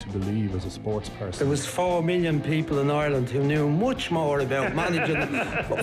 to believe as a sports person? There was 4 million people in Ireland who knew much more about managing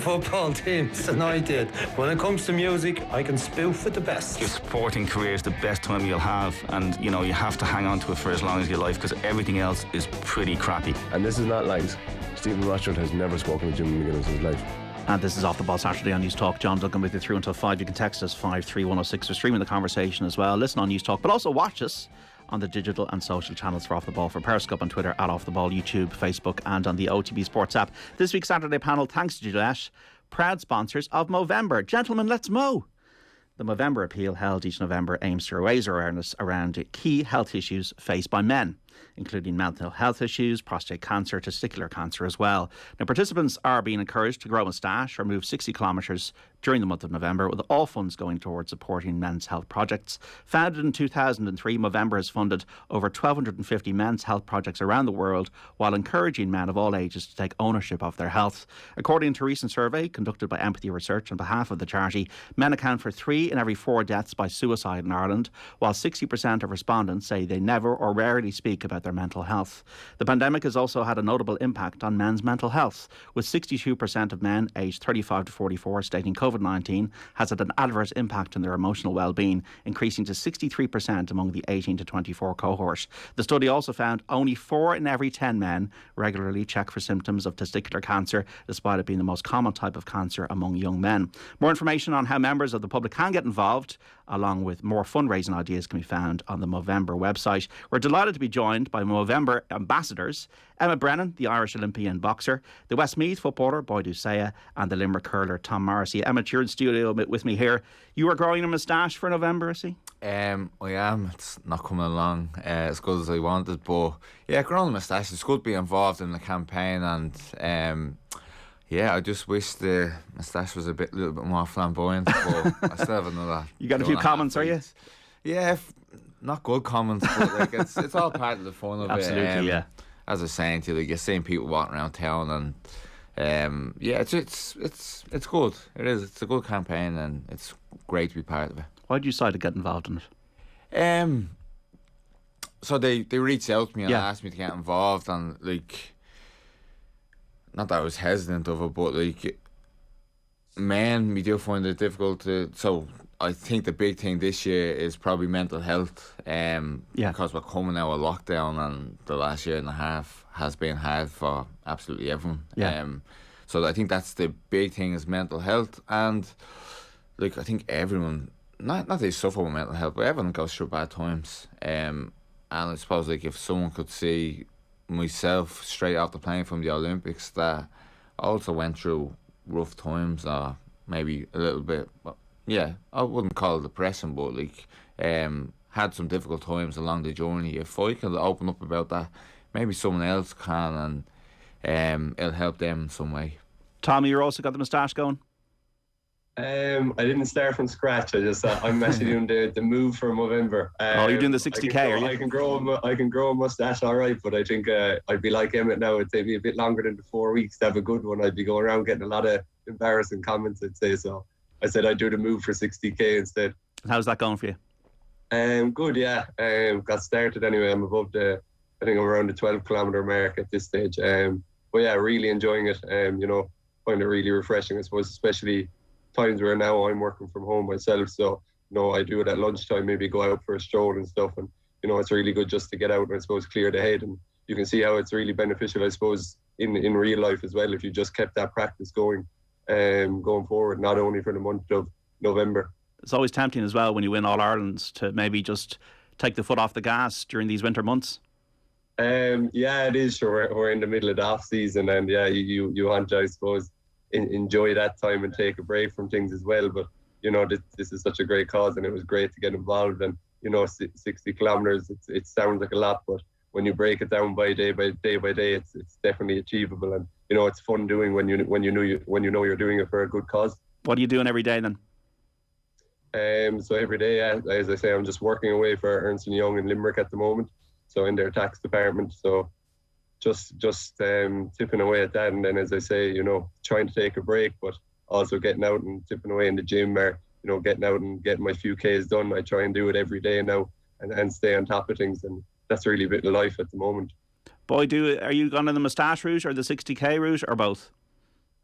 football teams than I did. When it comes to music, I can spoof with the best. Your sporting career is the best time you'll have, and you have to hang on to it for as long as you like, because everything else is pretty crappy. And this is not lies. Stephen Rothschild has never spoken to Jimmy McGuinness in his life. And this is Off the Ball Saturday on News Talk. John Duggan with you through until 5. You can text us 53106. We're streaming the conversation as well. Listen on News Talk, but also watch us on the digital and social channels for Off the Ball, for Periscope on Twitter, at Off the Ball, YouTube, Facebook, and on the OTB Sports app. This week's Saturday panel, thanks to Gillette, proud sponsors of Movember. Gentlemen, let's mow. The Movember appeal, held each November, aims to raise awareness around key health issues faced by men, including mental health issues, prostate cancer, testicular cancer as well. Now, participants are being encouraged to grow a moustache or move 60 kilometres during the month of November, with all funds going towards supporting men's health projects. Founded in 2003, Movember has funded over 1,250 men's health projects around the world, while encouraging men of all ages to take ownership of their health. According to a recent survey conducted by Empathy Research on behalf of the charity, men account for 3 in every 4 deaths by suicide in Ireland, while 60% of respondents say they never or rarely speak about their mental health. The pandemic has also had a notable impact on men's mental health, with 62% of men aged 35 to 44 stating COVID-19 has had an adverse impact on their emotional well-being, increasing to 63% among the 18 to 24 cohort. The study also found only 4 in every 10 men regularly check for symptoms of testicular cancer, despite it being the most common type of cancer among young men. More information on how members of the public can get involved, along with more fundraising ideas, can be found on the Movember website. We're delighted to be joined by Movember Ambassadors, Emmet Brennan, the Irish Olympian boxer, the Westmeath footballer, Boidu Sayeh, and the Limerick hurler, Tom Morrissey. Emmet, you're in studio with me here. You are growing a moustache for November, I see? I am. It's not coming along as good as I wanted, but yeah, growing a moustache, it's good to be involved in the campaign, and I just wish the moustache was a little bit more flamboyant, but I still have another. You got a few comments, are you? Yeah, not good comments, but like it's all part of the fun of Absolutely, it. yeah. As I was saying to you, like, you're seeing people walking around town, and it's good. It is. It's a good campaign, and it's great to be part of it. Why did you decide to get involved in it? So they reached out to me and asked me to get involved, and like, not that I was hesitant of it, but like, men, we do find it difficult to. So I think the big thing this year is probably mental health. Because we're coming out of lockdown, and the last year and a half has been hard for absolutely everyone. Yeah. So I think that's the big thing, is mental health, and like, I think everyone, not that they suffer with mental health, but everyone goes through bad times. And I suppose, like, if someone could see myself straight off the plane from the Olympics that I also went through rough times, or maybe a little bit, I wouldn't call it depression, but like, had some difficult times along the journey. If I could open up about that, maybe someone else can, and it'll help them in some way. Tommy, you also got the moustache going? I didn't start from scratch. I'm actually doing the move for Movember. You're doing the 60k, are you? I can grow a moustache, all right, but I think I'd be like Emmet now. It'd take me a bit longer than the 4 weeks to have a good one. I'd be going around getting a lot of embarrassing comments, I'd say. So I said I'd do the move for 60k instead. And how's that going for you? Good, yeah. Got started anyway. I'm above I think I'm around the 12 kilometre mark at this stage. But yeah, really enjoying it. Find it really refreshing, I suppose, especially times where now I'm working from home myself. So, I do it at lunchtime, maybe go out for a stroll and stuff. And, it's really good just to get out and, I suppose, clear the head. And you can see how it's really beneficial, I suppose, in real life as well, if you just kept that practice going forward, not only for the month of November. It's always tempting as well when you win All Ireland to maybe just take the foot off the gas during these winter months. It is. Sure, we're in the middle of the off season, and you want to, I suppose, enjoy that time and take a break from things as well. But this is such a great cause, and it was great to get involved. And 60 kilometres, it sounds like a lot, but when you break it down by day by day, it's definitely achievable, and it's fun doing when you know you're doing it for a good cause. What are you doing every day then? So every day, as I say, I'm just working away for Ernst & Young in Limerick at the moment, so in their tax department. So just tipping away at that, and then, as I say, trying to take a break, but also getting out and tipping away in the gym, or getting out and getting my few Ks done. I try and do it every day now, and stay on top of things. And that's really a bit of life at the moment. Boidu, are you going on the moustache route or the 60k route or both?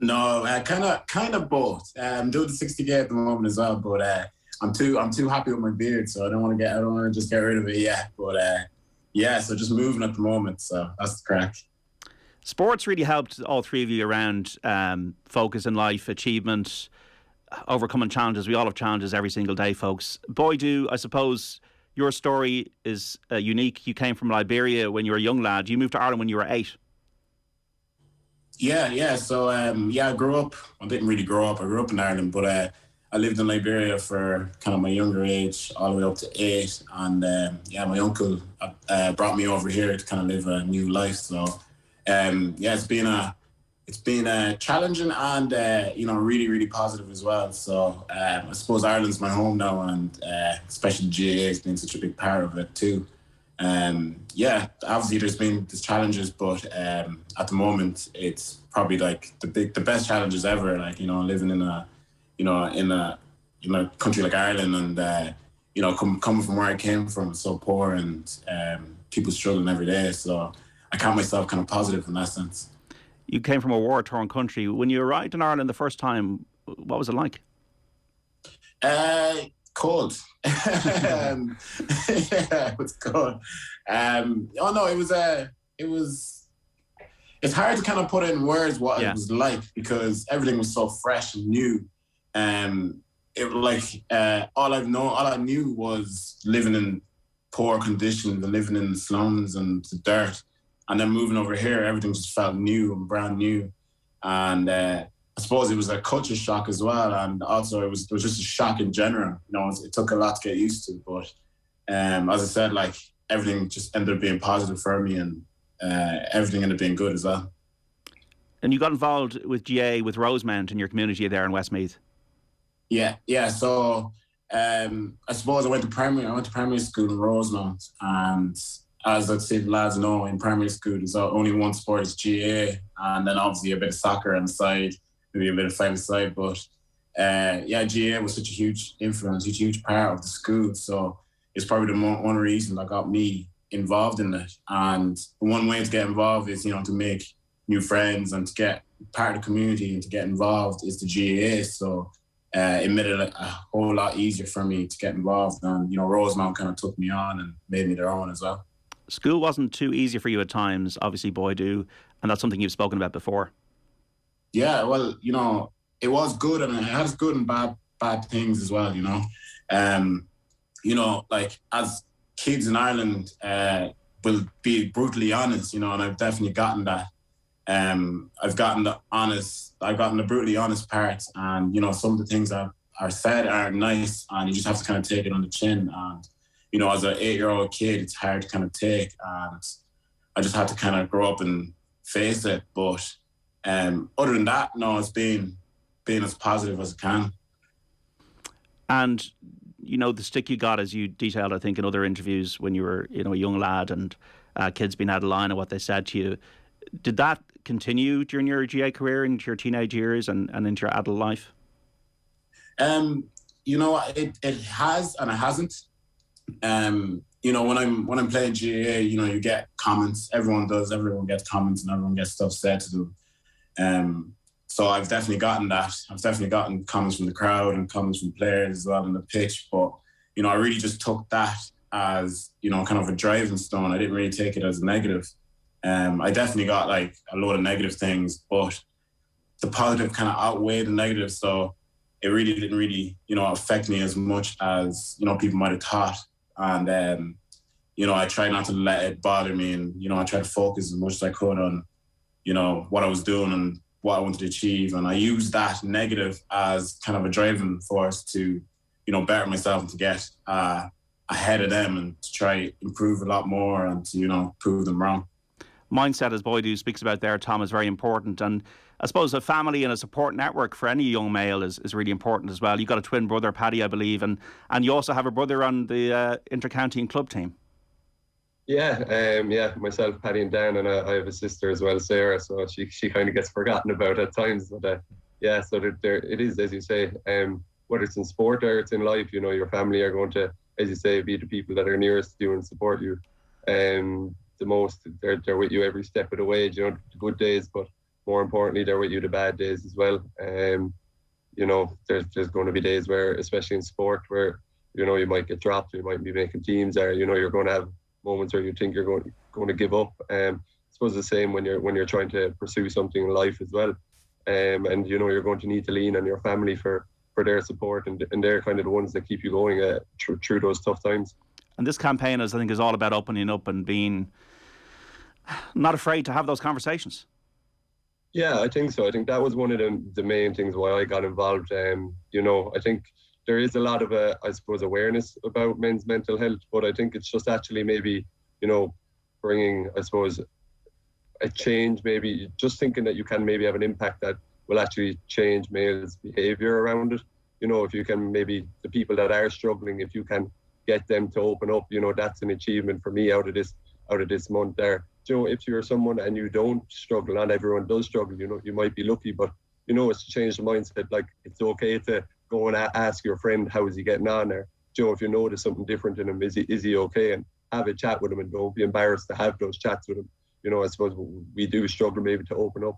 No, kind of both. I'm doing the 60k at the moment as well, but I'm too happy with my beard, so I don't want to just get rid of it yet. But so just moving at the moment, so that's the crack. Sports really helped all three of you around focus in life, achievement, overcoming challenges. We all have challenges every single day, folks. Boidu, I suppose your story is unique. You came from Liberia when you were a young lad. You moved to Ireland when you were 8. Yeah. So, I grew up. I didn't really grow up. I grew up in Ireland, but I lived in Liberia for kind of my younger age, all the way up to 8. And my uncle brought me over here to kind of live a new life. So, it's been challenging and really, really positive as well. So I suppose Ireland's my home now, and especially GAA has been such a big part of it too. Obviously there's challenges, but at the moment it's probably like the best challenges ever. Like, living in a country like Ireland, and coming from where I came from, so poor, and people struggling every day. So I count myself kind of positive in that sense. You came from a war-torn country. When you arrived in Ireland the first time, what was it like? Cold. It was cold. It's hard to kind of put in words what it was like, because everything was so fresh and new. All I knew was living in poor conditions and living in the slums and the dirt. And then moving over here, everything just felt new and brand new. And I suppose it was a culture shock as well. And also it was just a shock in general. It took a lot to get used to. But as I said, like, everything just ended up being positive for me, and everything ended up being good as well. And you got involved with GAA, with Rosemount in your community there in Westmeath. Yeah. So I suppose I went to primary school in Rosemount, and as I'd say the lads know, in primary school there's only one sport, is GAA, and then obviously a bit of soccer on the side, maybe a bit of five-a-side. But GAA was such a huge influence, a huge part of the school. So it's probably one reason that got me involved in it. And one way to get involved is, to make new friends and to get part of the community and to get involved is the GAA. So it made it a whole lot easier for me to get involved. And, Rosemount kind of took me on and made me their own as well. School wasn't too easy for you at times, obviously, Boidu, and that's something you've spoken about before. Yeah, well, it was good, and it has good and bad things as well, like, as kids in Ireland will be brutally honest, and I've definitely gotten that. I've gotten the brutally honest part, and, some of the things that are said aren't nice, and you just have to kind of take it on the chin. And as an 8-year-old kid, it's hard to kind of take, and I just had to kind of grow up and face it. But other than that, no, it's been as positive as it can. And, the stick you got, as you detailed, I think, in other interviews when you were, a young lad, and kids being out of line of what they said to you. Did that continue during your GAA career, into your teenage years and into your adult life? It has and it hasn't. When I'm playing GAA, you get comments. Everyone does. Everyone gets comments, and everyone gets stuff said to them. So I've definitely gotten that. I've definitely gotten comments from the crowd and comments from players as well on the pitch. But I really just took that as kind of a driving stone. I didn't really take it as a negative. I definitely got like a load of negative things, but the positive kind of outweighed the negative. So it really didn't affect me as much as people might have thought. And I try not to let it bother me, and I try to focus as much as I could on what I was doing and what I wanted to achieve. And I used that negative as kind of a driving force to better myself and to get ahead of them and to try improve a lot more and to prove them wrong. Mindset, as Boidu speaks about there, Tom, is very important. And I suppose a family and a support network for any young male is really important as well. You've got a twin brother, Paddy, I believe, and you also have a brother on the inter-county and club team. Yeah, myself, Paddy and Dan, and I have a sister as well, Sarah, so she kind of gets forgotten about at times. But so there it is, as you say, whether it's in sport or it's in life, your family are going to, as you say, be the people that are nearest to you and support you. the most. They're with you every step of the way, you know, the good days, but more importantly, they're with you the bad days as well. You know, there's going to be days where, especially in sport, where, you know, you might get dropped, you might be making teams, or, you know, you're going to have moments where you think you're going to give up. I suppose the same when you're trying to pursue something in life as well. And, you know, you're going to need to lean on your family for their support, and they're kind of the ones that keep you going through those tough times. And this campaign, I think, is all about opening up and being not afraid to have those conversations. Yeah, I think so. I think that was one of the main things why I got involved. You know, I think there is a lot of, I suppose, awareness about men's mental health, but I think it's just actually maybe, you know, bringing, I suppose, a change, maybe just thinking that you can maybe have an impact that will actually change males' behaviour around it. You know, if you can, maybe the people that are struggling, if you can get them to open up, you know, that's an achievement for me out of this month there. You know, if you're someone and you don't struggle, not everyone does struggle, you know, you might be lucky, but, you know, it's to change the mindset. Like, it's okay to go and ask your friend, how is he getting on there? You know, if you notice something different in him, is he okay? And have a chat with him, and don't be embarrassed to have those chats with him. You know, I suppose we do struggle maybe to open up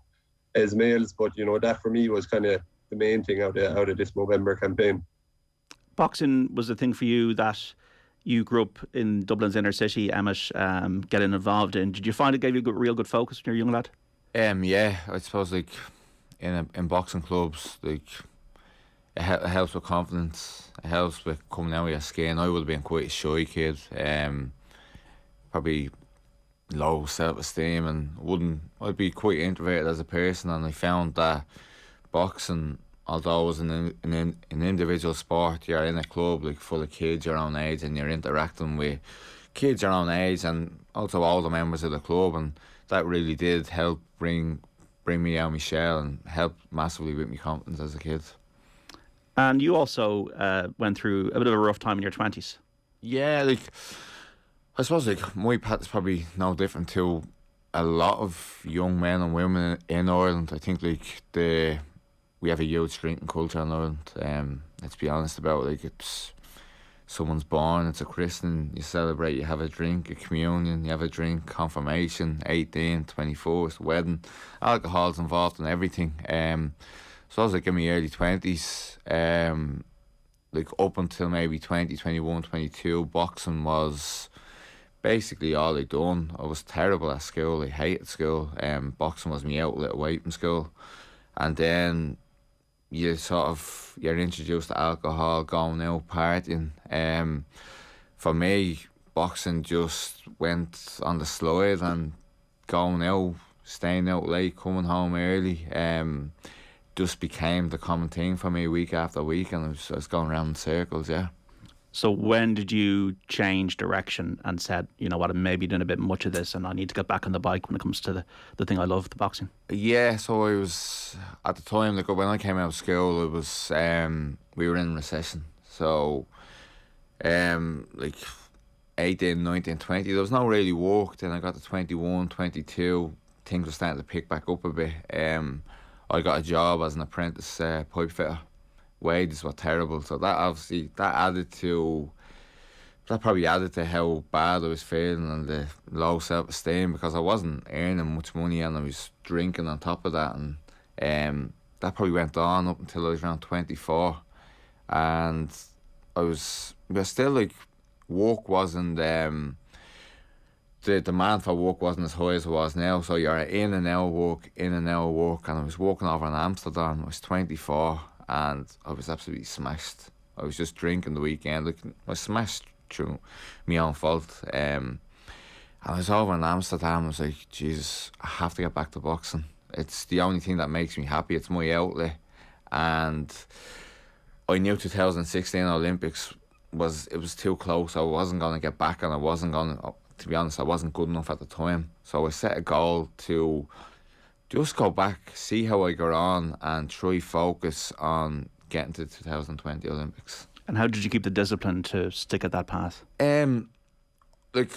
as males, but, you know, that for me was kind of the main thing out of this Movember campaign. Boxing was the thing for you that you grew up in Dublin's inner city, Emmet, getting involved in. Did you find it gave you a real good focus when you were a young lad? Yeah, I suppose, like, in boxing clubs, like, it helps with confidence. It helps with coming out of your skin. I would have been quite a shy kid, probably low self-esteem, and I'd be quite introverted as a person, and I found that boxing, although it was an individual sport, you're in a club like full of kids your own age, and you're interacting with kids your own age and also all the members of the club, and that really did help bring me out of my shell and help massively with my confidence as a kid. And you also went through a bit of a rough time in your 20s. Yeah, like, I suppose, like, my path is probably no different to a lot of young men and women in Ireland. I think, like, we have a huge drinking culture in Ireland. Let's be honest about it. Like, it's someone's born, it's a christening, you celebrate, you have a drink, a communion, you have a drink, confirmation, 18, 21st, wedding. Alcohol's involved in everything. So I was like in my early 20s, like up until maybe 20, 21, 22, boxing was basically all I'd done. I was terrible at school, I hated school. Boxing was my outlet away from school. And then you're introduced to alcohol, going out, partying. For me, boxing just went on the slide, and going out, staying out late, coming home early, just became the common thing for me week after week, and I was going around in circles, yeah. So when did you change direction and said, you know what, I'm maybe doing a bit much of this and I need to get back on the bike when it comes to the thing I love, the boxing? Yeah, so I was, at the time, like, when I came out of school, it was, we were in recession. So, like, 18, 19, 20, there was no really work. Then I got to 21, 22, things were starting to pick back up a bit. I got a job as an apprentice pipe fitter. Wages were terrible, so that probably added to how bad I was feeling and the low self-esteem, because I wasn't earning much money and I was drinking on top of that, and that probably went on up until I was around 24, and but still, like, work wasn't the demand for work wasn't as high as it was now, so you're in and out of work, and I was working over in Amsterdam. I was 24 and I was absolutely smashed. I was just drinking the weekend. Like, I was smashed through my own fault. And I was over in Amsterdam. I was like, Jesus, I have to get back to boxing. It's the only thing that makes me happy. It's my outlet. And I knew 2016 Olympics was too close. I wasn't going to get back, and I wasn't going to, to be honest, I wasn't good enough at the time. So I set a goal to just go back, see how I got on, and try focus on getting to the 2020 Olympics. And how did you keep the discipline to stick at that path? Like,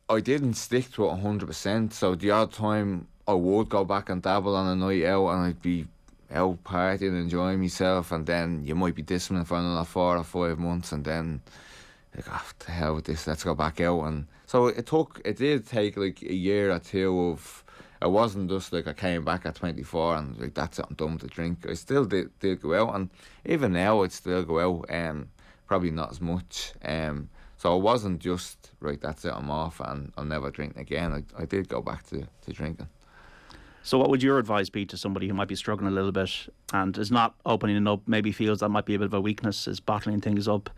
I didn't stick to it 100%. So the odd time I would go back and dabble on a night out, and I'd be out partying, enjoying myself, and then you might be disciplined for another 4 or 5 months, and then, like, oh, to hell with this, let's go back out. And So it did take like a year or two of. It wasn't just like I came back at 24 and like that's it, I'm done with the drink. I still did go out, and even now I'd still go out. Probably not as much. So it wasn't just right. That's it, I'm off, and I'll never drink again. I did go back to drinking. So what would your advice be to somebody who might be struggling a little bit and is not opening up, maybe feels that might be a bit of a weakness, is bottling things up,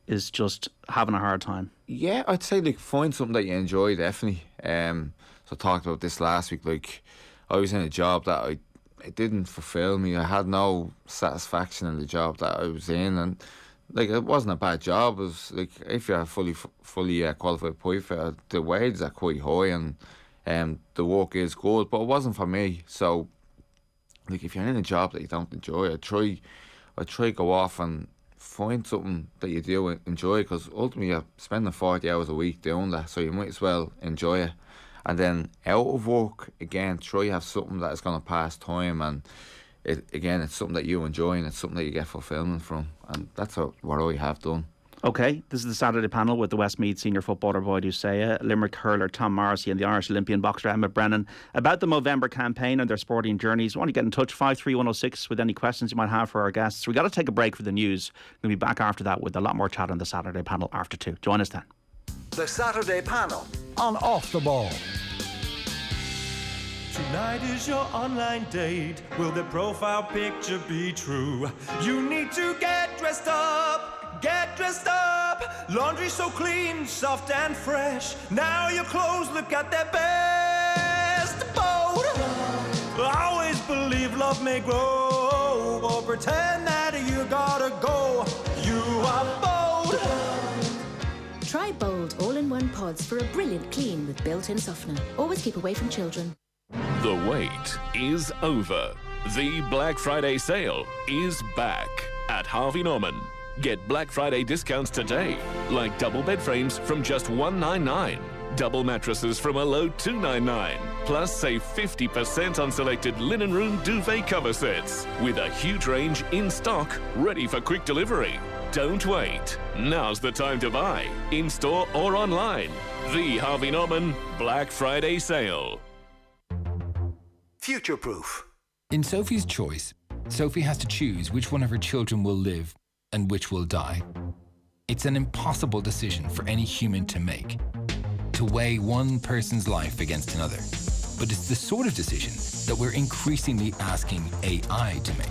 is just having a hard time? Yeah, I'd say like find something that you enjoy, definitely. So I talked about this last week, like I was in a job that it didn't fulfill me. I had no satisfaction in the job that I was in, and like it wasn't a bad job. It was like if you're a fully qualified pipe fitter, the wages are quite high and the work is good, but it wasn't for me. So like if you're in a job that you don't enjoy, I try go off and find something that you do enjoy, because ultimately you're spending 40 hours a week doing that, so you might as well enjoy it. And then out of work, again, try have something that is going to pass time, and it's something that you enjoy and it's something that you get fulfilment from, and that's what I have done. OK, this is the Saturday panel with the Westmeath senior footballer Boidu Sayeh, Limerick hurler Tom Morrissey and the Irish Olympian boxer Emmet Brennan about the Movember campaign and their sporting journeys. Want to get in touch, 53106, with any questions you might have for our guests. We've got to take a break for the news. We'll be back after that with a lot more chat on the Saturday panel after 2. Join us then. The Saturday panel on Off the Ball. Tonight is your online date. Will the profile picture be true? You need to get dressed up, get dressed up. Laundry so clean, soft and fresh. Now your clothes look at their best. Bold. Always believe love may grow, or pretend that you gotta go. You are bold. Try Bold all-in-one pods for a brilliant clean with built-in softener. Always keep away from children. The wait is over. The Black Friday sale is back at Harvey Norman. Get Black Friday discounts today, like double bed frames from just $199, double mattresses from a low $299, plus save 50% on selected linen room duvet cover sets, with a huge range in stock, ready for quick delivery. Don't wait. Now's the time to buy, in-store or online. The Harvey Norman Black Friday sale. Future-proof. In Sophie's Choice, Sophie has to choose which one of her children will live and which will die. It's an impossible decision for any human to make, to weigh one person's life against another. But it's the sort of decision that we're increasingly asking AI to make.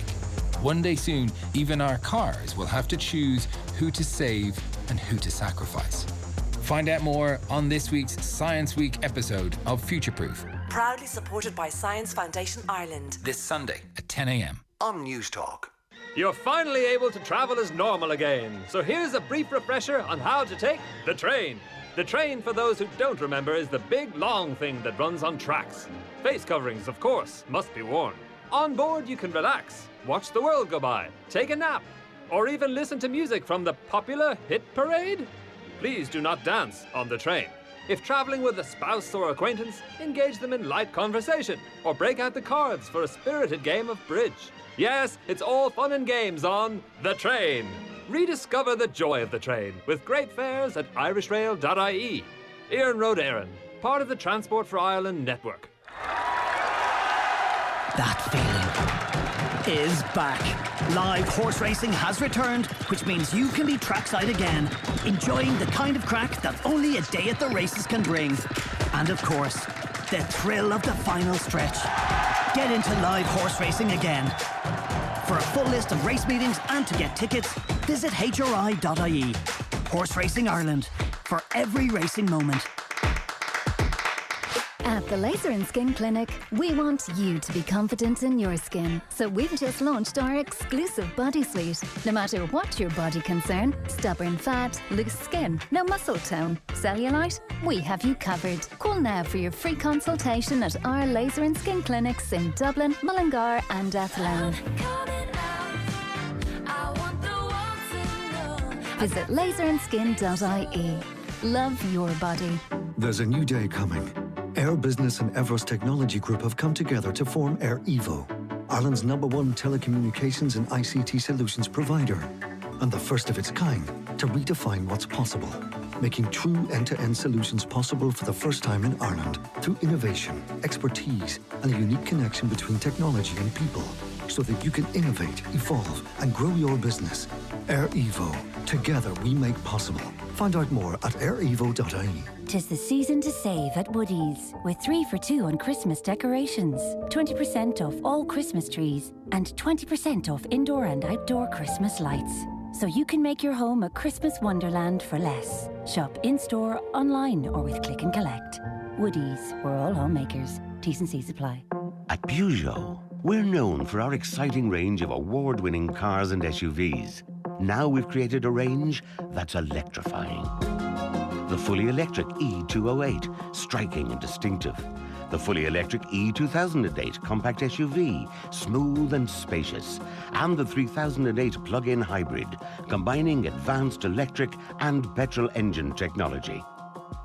One day soon, even our cars will have to choose who to save and who to sacrifice. Find out more on this week's Science Week episode of Future Proof. Proudly supported by Science Foundation Ireland. This Sunday at 10 a.m. on News Talk. You're finally able to travel as normal again. So here's a brief refresher on how to take the train. The train, for those who don't remember, is the big, long thing that runs on tracks. Face coverings, of course, must be worn. On board, you can relax, watch the world go by, take a nap, or even listen to music from the popular hit parade. Please do not dance on the train. If travelling with a spouse or acquaintance, engage them in light conversation, or break out the cards for a spirited game of bridge. Yes, it's all fun and games on the train. Rediscover the joy of the train with great fares at irishrail.ie. Éireann Road Éireann, part of the Transport for Ireland network. That feeling is back. Live horse racing has returned, which means you can be trackside again, enjoying the kind of crack that only a day at the races can bring. And of course, the thrill of the final stretch. Get into live horse racing again. For a full list of race meetings and to get tickets, visit hri.ie. Horse Racing Ireland, for every racing moment. At the Laser and Skin Clinic, we want you to be confident in your skin. So we've just launched our exclusive body suite. No matter what your body concern, stubborn fat, loose skin, no muscle tone, cellulite, we have you covered. Call now for your free consultation at our Laser and Skin Clinics in Dublin, Mullingar and Athlone. Visit laserandskin.ie. Love your body. There's a new day coming. Air Business and Evros Technology Group have come together to form Air Evo, Ireland's #1 telecommunications and ICT solutions provider, and the first of its kind to redefine what's possible. making true end-to-end solutions possible for the first time in Ireland through innovation, expertise, and a unique connection between technology and people, so that you can innovate, evolve, and grow your business. Air Evo. Together we make possible. Find out more at airevo.ie. 'Tis the season to save at Woody's, with 3 for 2 on Christmas decorations, 20% off all Christmas trees, and 20% off indoor and outdoor Christmas lights. So you can make your home a Christmas wonderland for less. Shop in-store, online, or with click and collect. Woody's, we're all homemakers. T's and C's apply. At Peugeot, we're known for our exciting range of award-winning cars and SUVs. Now we've created a range that's electrifying. The fully electric E208, striking and distinctive. The fully electric E2008 compact SUV, smooth and spacious. And the 3008 plug-in hybrid, combining advanced electric and petrol engine technology.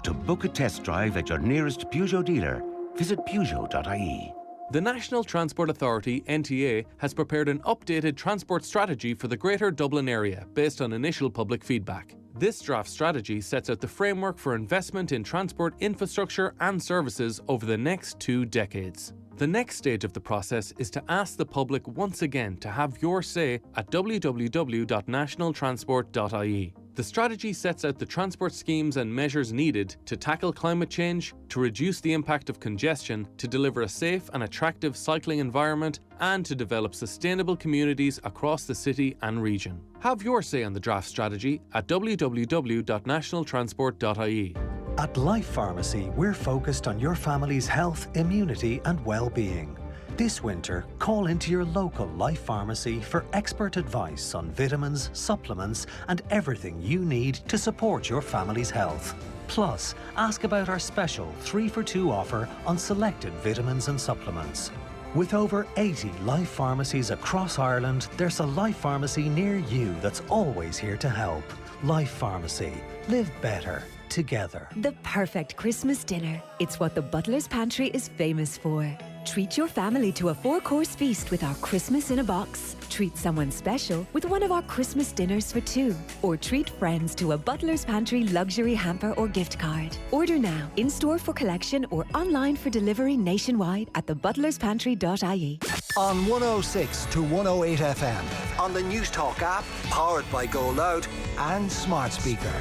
To book a test drive at your nearest Peugeot dealer, visit Peugeot.ie. The National Transport Authority, NTA, has prepared an updated transport strategy for the Greater Dublin area based on initial public feedback. This draft strategy sets out the framework for investment in transport infrastructure and services over the next 2 decades. The next stage of the process is to ask the public once again to have your say at www.nationaltransport.ie. The strategy sets out the transport schemes and measures needed to tackle climate change, to reduce the impact of congestion, to deliver a safe and attractive cycling environment, and to develop sustainable communities across the city and region. Have your say on the draft strategy at www.nationaltransport.ie. At Life Pharmacy, we're focused on your family's health, immunity and well-being. This winter, call into your local Life Pharmacy for expert advice on vitamins, supplements and everything you need to support your family's health. Plus, ask about our special 3 for 2 offer on selected vitamins and supplements. With over 80 Life Pharmacies across Ireland, there's a Life Pharmacy near you that's always here to help. Life Pharmacy. Live better. Together. The perfect Christmas dinner. It's what the Butler's Pantry is famous for. Treat your family to a 4-course feast with our Christmas in a box. Treat someone special with one of our Christmas dinners for 2. Or treat friends to a Butler's Pantry luxury hamper or gift card. Order now, in-store for collection or online for delivery nationwide at thebutlerspantry.ie. On 106 to 108 FM, on the News Talk app, powered by Go Loud and smart speaker.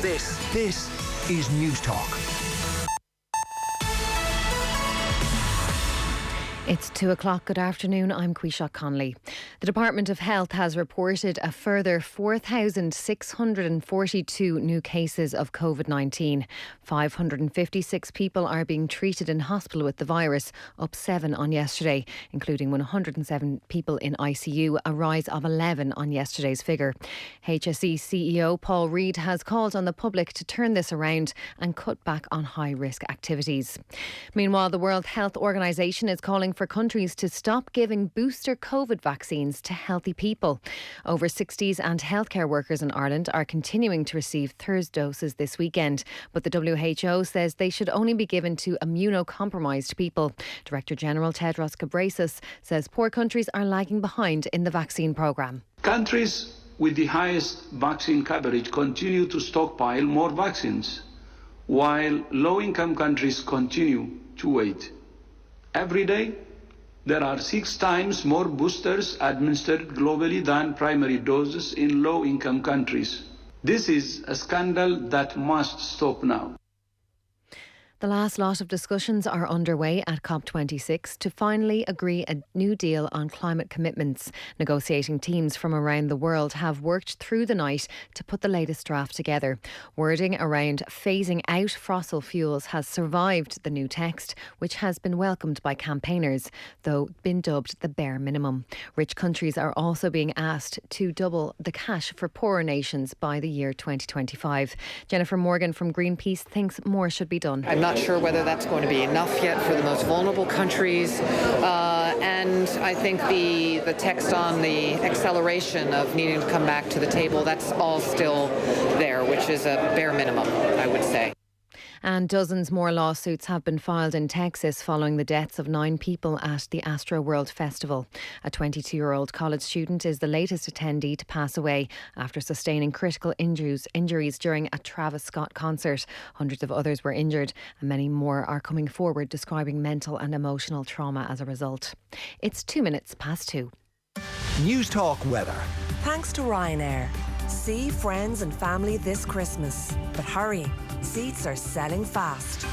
This is News Talk. It's 2 o'clock. Good afternoon. I'm Quisha Conley. The Department of Health has reported a further 4,642 new cases of COVID-19. 556 people are being treated in hospital with the virus, up 7 on yesterday, including 107 people in ICU, a rise of 11 on yesterday's figure. HSE CEO Paul Reid has called on the public to turn this around and cut back on high-risk activities. Meanwhile, the World Health Organization is calling for countries to stop giving booster COVID vaccines to healthy people. Over 60s and healthcare workers in Ireland are continuing to receive third doses this weekend, but the WHO says they should only be given to immunocompromised people. Director General Tedros Ghebreyesus says poor countries are lagging behind in the vaccine programme. Countries with the highest vaccine coverage continue to stockpile more vaccines, while low-income countries continue to wait. Every day, there are 6 times more boosters administered globally than primary doses in low-income countries. This is a scandal that must stop now. The last lot of discussions are underway at COP26 to finally agree a new deal on climate commitments. Negotiating teams from around the world have worked through the night to put the latest draft together. Wording around phasing out fossil fuels has survived the new text, which has been welcomed by campaigners, though been dubbed the bare minimum. Rich countries are also being asked to double the cash for poorer nations by the year 2025. Jennifer Morgan from Greenpeace thinks more should be done. I'm not sure whether that's going to be enough yet for the most vulnerable countries. And I think the text on the acceleration of needing to come back to the table, that's all still there, which is a bare minimum, I would say. And dozens more lawsuits have been filed in Texas following the deaths of 9 people at the Astro World Festival. A 22-year-old college student is the latest attendee to pass away after sustaining critical injuries during a Travis Scott concert. Hundreds of others were injured and many more are coming forward describing mental and emotional trauma as a result. It's 2:02. News Talk weather. Thanks to Ryanair. See friends and family this Christmas. But hurry, seats are selling fast.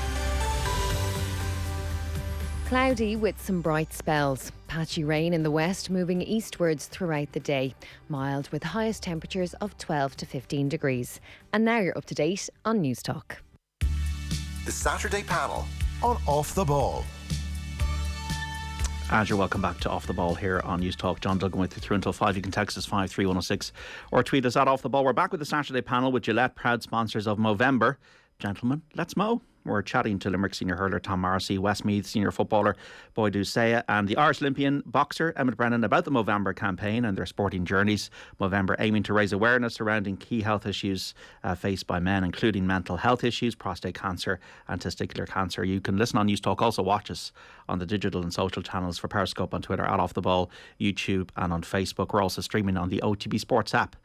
Cloudy with some bright spells. Patchy rain in the west, moving eastwards throughout the day. Mild with highest temperatures of 12 to 15 degrees. And now you're up to date on News Talk. The Saturday panel on Off the Ball. And you're welcome back to Off the Ball here on News Talk. John Duggan with you through until 5. You can text us 53106 or tweet us at Off the Ball. We're back with the Saturday panel with Gillette, proud sponsors of Movember. Gentlemen, let's mow. We're chatting to Limerick senior hurler Tom Morrissey, Westmeath senior footballer Boidu Sayeh and the Irish Olympian boxer Emmet Brennan about the Movember campaign and their sporting journeys. Movember aiming to raise awareness surrounding key health issues faced by men, including mental health issues, prostate cancer and testicular cancer. You can listen on News Talk, also watch us on the digital and social channels for Periscope on Twitter, at Off the Ball, YouTube and on Facebook. We're also streaming on the OTB SPORTS app.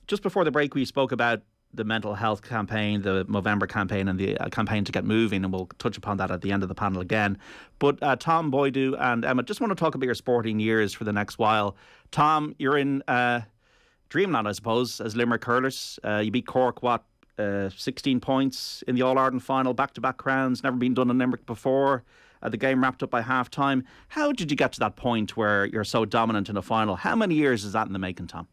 Just before the break we spoke about the mental health campaign, the Movember campaign and the campaign to get moving, and we'll touch upon that at the end of the panel again. But Tom, Boidu and Emmet, just want to talk about your sporting years for the next while. Tom, you're in dreamland, I suppose, as Limerick hurlers. You beat Cork, 16 points in the All-Ireland final, back-to-back crowns, never been done in Limerick before. The game wrapped up by half-time. How did you get to that point where you're so dominant in a final? How many years is that in the making, Tom?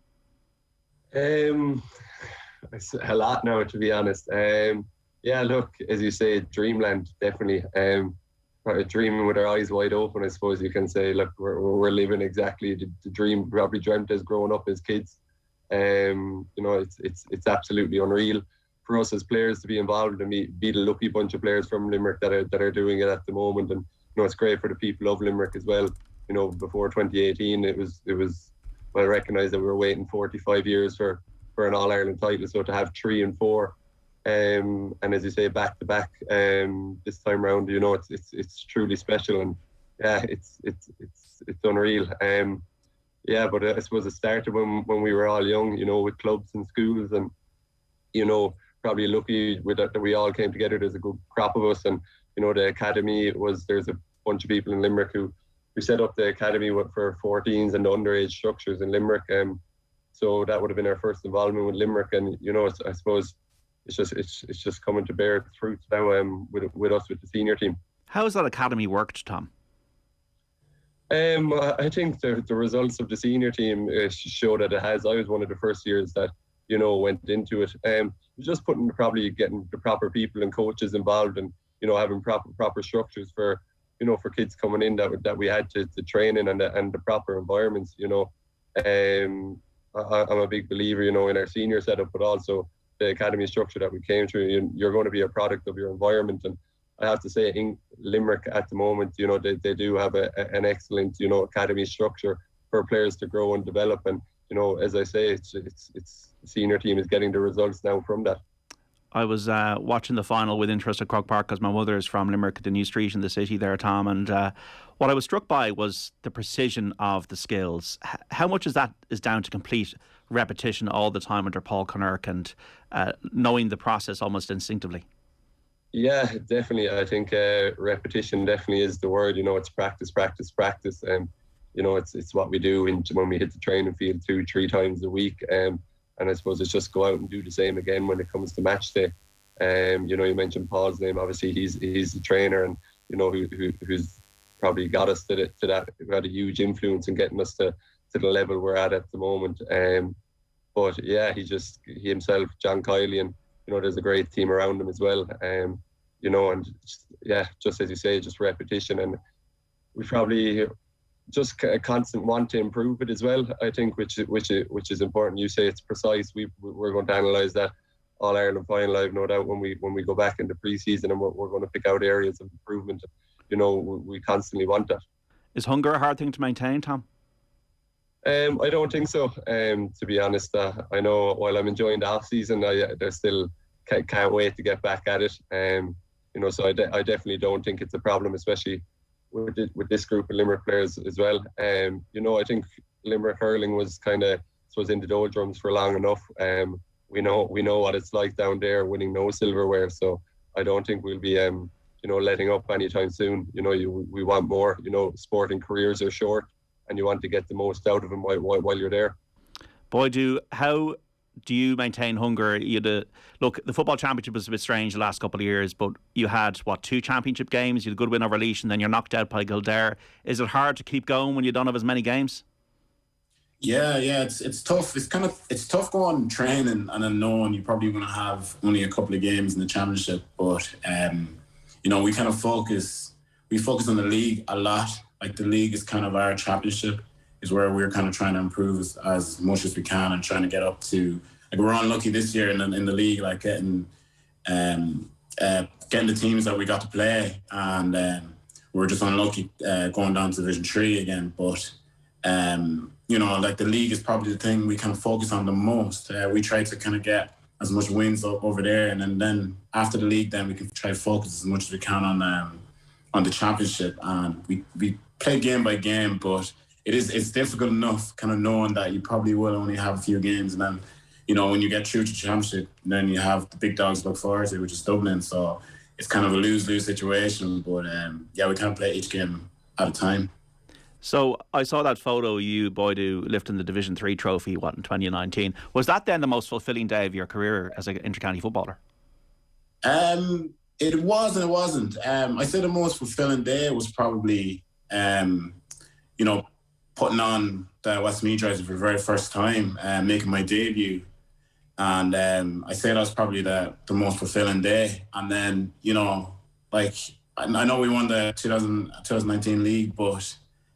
It's a lot now, to be honest. Yeah, look, as you say, dreamland, definitely. Dreaming with our eyes wide open, I suppose you can say. Look, we're living exactly the dream we probably dreamt as growing up as kids. You know, it's absolutely unreal for us as players to be involved and be the lucky bunch of players from Limerick that are doing it at the moment. And you know, it's great for the people of Limerick as well. You know, before 2018, it was well recognised that we were waiting 45 years for an All-Ireland title, so to have 3 and 4 and as you say, back to back this time round, you know, it's truly special. And yeah, it's unreal. Yeah, but I suppose it started when we were all young, you know, with clubs and schools, and you know, probably lucky with that we all came together. There's a good crop of us, and you know, the academy there's a bunch of people in Limerick who set up the academy for 14s and underage structures in Limerick. So that would have been our first involvement with Limerick, and you know, I suppose it's just coming to bear fruits now with us with the senior team. How has that academy worked, Tom? I think the results of the senior team show that it has. I was one of the first years that, you know, went into it. Just probably getting the proper people and coaches involved, and you know, having proper structures for, you know, for kids coming in that we had to train in, and the proper environments. You know, I'm a big believer, you know, in our senior setup, but also the academy structure that we came through. You're going to be a product of your environment, and I have to say, in Limerick at the moment, you know, they do have an excellent, you know, academy structure for players to grow and develop. And you know, as I say, it's the senior team is getting the results now from that. I was watching the final with interest at Croke Park because my mother is from Limerick, the new street in the city there, Tom. And what I was struck by was the precision of the skills. How much is down to complete repetition all the time under Paul Connerk and knowing the process almost instinctively? Yeah, definitely. I think repetition definitely is the word. You know, it's practice. And you know, it's what we do when we hit the training field 2-3 times a week. And I suppose it's just go out and do the same again when it comes to match day. You know, you mentioned Paul's name. Obviously, he's the trainer, and you know, who's probably got us to that. Who had a huge influence in getting us to the level we're at the moment. But yeah, he himself, John Quigley, and you know, there's a great team around him as well. You know, and just as you say, just repetition, and we probably just a constant want to improve it as well, I think, which is important. You say it's precise. We're going to analyse that All-Ireland final, I've no doubt, when we go back into pre-season, and we're going to pick out areas of improvement. You know, we constantly want that. Is hunger a hard thing to maintain, Tom? I don't think so. To be honest, I know while I'm enjoying the off season, there's still can't wait to get back at it. You know, so I definitely don't think it's a problem, especially with this group of Limerick players as well. You know, I think Limerick hurling was in the doldrums for long enough. We know what it's like down there, winning no silverware. So I don't think we'll be letting up anytime soon. You know, we want more. You know, sporting careers are short, and you want to get the most out of them while you're there. Boidu, how do you maintain hunger? Look, the football championship was a bit strange the last couple of years, but you had, 2 championship games, you had a good win over Laois, and then you're knocked out by Kildare. Is it hard to keep going when you don't have as many games? Yeah, it's tough. It's tough going training and then knowing you're probably going to have only a couple of games in the championship. But you know, we focus on the league a lot. Like, the league is kind of our championship, is where we're kind of trying to improve as much as we can and trying to get up to. Like, we're unlucky this year in the league, like getting the teams that we got to play, and we're just unlucky going down to Division 3 again. But you know, like, the league is probably the thing we kind of focus on the most. We try to kind of get as much wins over there, and then after the league, then we can try to focus as much as we can on the championship. And we play game by game, but it's difficult enough kind of knowing that you probably will only have a few games, and then, you know, when you get through to the championship, then you have the big dogs to look forward to, which is Dublin. So it's kind of a lose-lose situation. But we can't play each game at a time. So I saw that photo of you, Boidu, lifting the Division 3 trophy, in 2019. Was that then the most fulfilling day of your career as an inter-county footballer? It was and it wasn't. I say the most fulfilling day was probably, you know, putting on the Westmeath jersey for the very first time, making my debut. And I say that was probably the most fulfilling day. And then, you know, like, I know we won the 2019 league, but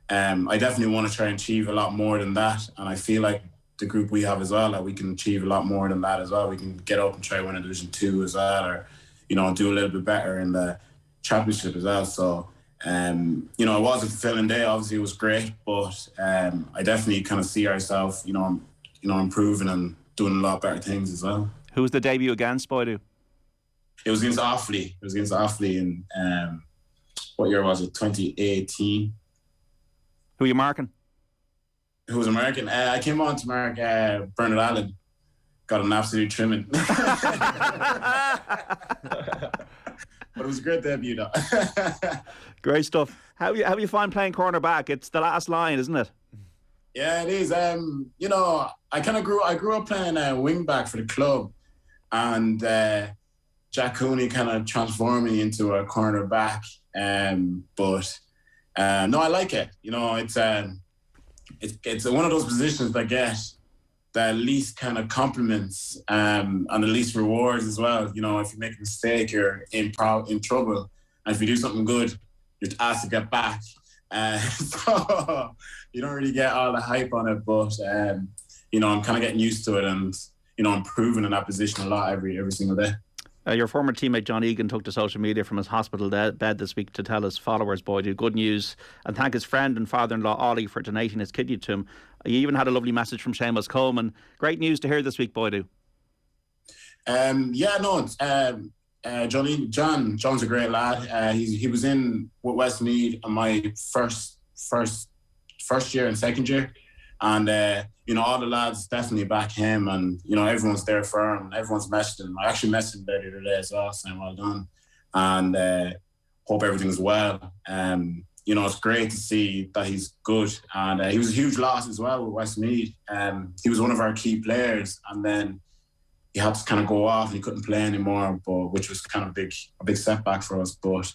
I definitely want to try and achieve a lot more than that. And I feel like the group we have as well, that we can achieve a lot more than that as well. We can get up and try to win a Division 2 as well, or, you know, do a little bit better in the championship as well. So, you know, it was a fulfilling day. Obviously, it was great, but I definitely kind of see ourselves, you know, improving and doing a lot better things as well. Who was the debut against, Boidu? It was against Offaly. It was against Offaly in, what year was it? 2018. Who are you marking? Who was American? I came on to mark Bernard Allen. Got an absolute trimming. But it was a great debut, though. Great stuff. How you find playing cornerback? It's the last line, isn't it? Yeah, it is. You know, I grew up playing wing back for the club, and Jack Cooney kind of transformed me into a cornerback. But no, I like it. You know, it's one of those positions that get the least kind of compliments and the least rewards as well. You know, if you make a mistake, you're in trouble, and if you do something good, you're asked to get back. So you don't really get all the hype on it, but you know, I'm kind of getting used to it, and, you know, improving in that position a lot every single day. Your former teammate John Egan took to social media from his hospital bed this week to tell his followers, Boidu, good news, and thank his friend and father-in-law Ollie for donating his kidney to him. He even had a lovely message from Seamus Coleman. Great news to hear this week, Boidu. John's a great lad. He was in with Westmeath in my first year and second year, and you know, all the lads definitely back him, and, you know, everyone's there for him. Everyone's messaged him. I actually messaged him there the other day as well, saying well done, and hope everything's well. You know, it's great to see that he's good, and he was a huge loss as well with Westmeath. He was one of our key players, and then he had to kind of go off and he couldn't play anymore, which was kind of a big setback for us. But,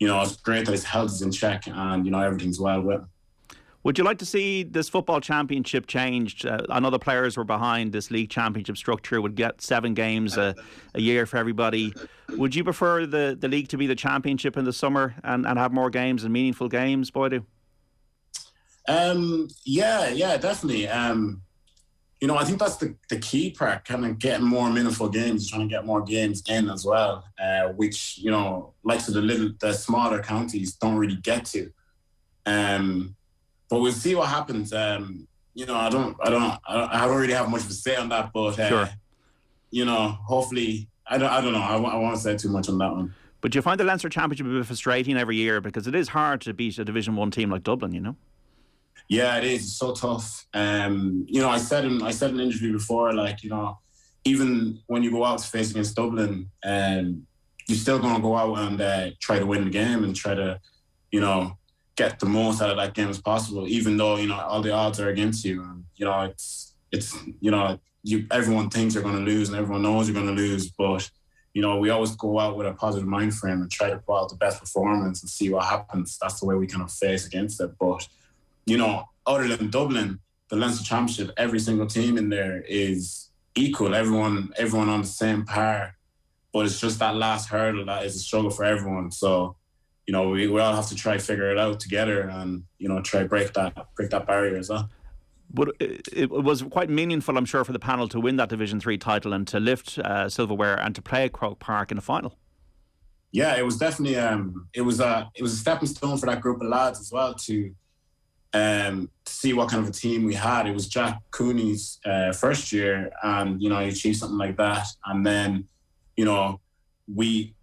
you know, it's great that his health is in check, and, you know, everything's well with him. Would you like to see this football championship changed? I know the players were behind this league championship structure, would get 7 games a year for everybody. Would you prefer the league to be the championship in the summer and have more games and meaningful games, Boidu? Yeah, definitely. You know, I think that's the key part, kind of getting more meaningful games, trying to get more games in as well, which, you know, likes of the smaller counties don't really get to. But we'll see what happens. You know, I don't really have much to say on that, but sure. You know, hopefully I don't know. I won't say too much on that one. But do you find the Leinster Championship a bit frustrating every year? Because it is hard to beat a Division 1 team like Dublin, you know? Yeah, it is. It's so tough. You know, I said in an interview before, like, you know, even when you go out to face against Dublin, you're still going to go out and try to win the game and try to, you know, get the most out of that game as possible, even though, you know, all the odds are against you. And, you know, it's you know, everyone thinks you're going to lose and everyone knows you're going to lose. But, you know, we always go out with a positive mind frame and try to put out the best performance and see what happens. That's the way we kind of face against it. But, you know, other than Dublin, the Leinster Championship, every single team in there is equal. Everyone on the same par. But it's just that last hurdle that is a struggle for everyone. So, you know, we all have to try figure it out together and, you know, try break that barrier as well. But it was quite meaningful, I'm sure, for the panel to win that Division 3 title and to lift silverware and to play at Croke Park in the final. Yeah, it was definitely it was a stepping stone for that group of lads as well to see what kind of a team we had. It was Jack Cooney's first year, and you know, he achieved something like that, and then, you know, it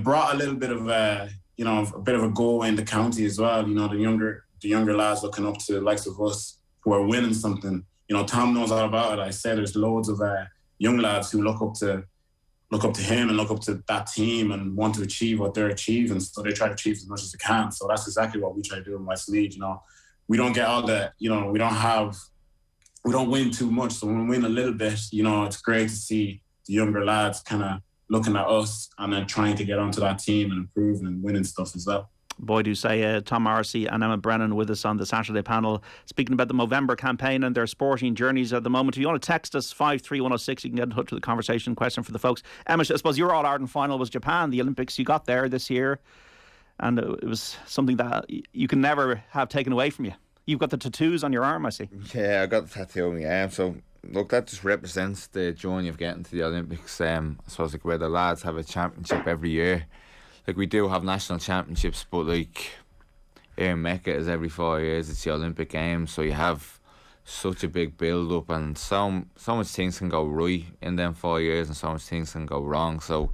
brought a little bit of a go in the county as well. You know, the younger lads looking up to the likes of us who are winning something. You know, Tom knows all about it. I say there's loads of young lads who look up to him and look up to that team and want to achieve what they're achieving. So they try to achieve as much as they can. So that's exactly what we try to do in Westmeath. You know, we don't get all the, you know, we don't win too much. So when we win a little bit, you know, it's great to see the younger lads kind of looking at us and then trying to get onto that team and improving and winning stuff as well. Boidu Sayeh, Tom Morrissey and Emmet Brennan with us on the Saturday panel, speaking about the Movember campaign and their sporting journeys at the moment. If you want to text us 53106, you can get in touch with the conversation. Question for the folks. Emmet, I suppose your All-Ireland final was Japan, the Olympics. You got there this year and it was something that you can never have taken away from you. You've got the tattoos on your arm, I see. Yeah, I got the tattoo on my arm. So look, that just represents the journey of getting to the Olympics. I suppose like where the lads have a championship every year. Like, we do have national championships, but like in Mecca is every 4 years. It's the Olympic Games, so you have such a big build up, and so much things can go right in them 4 years, and so much things can go wrong. So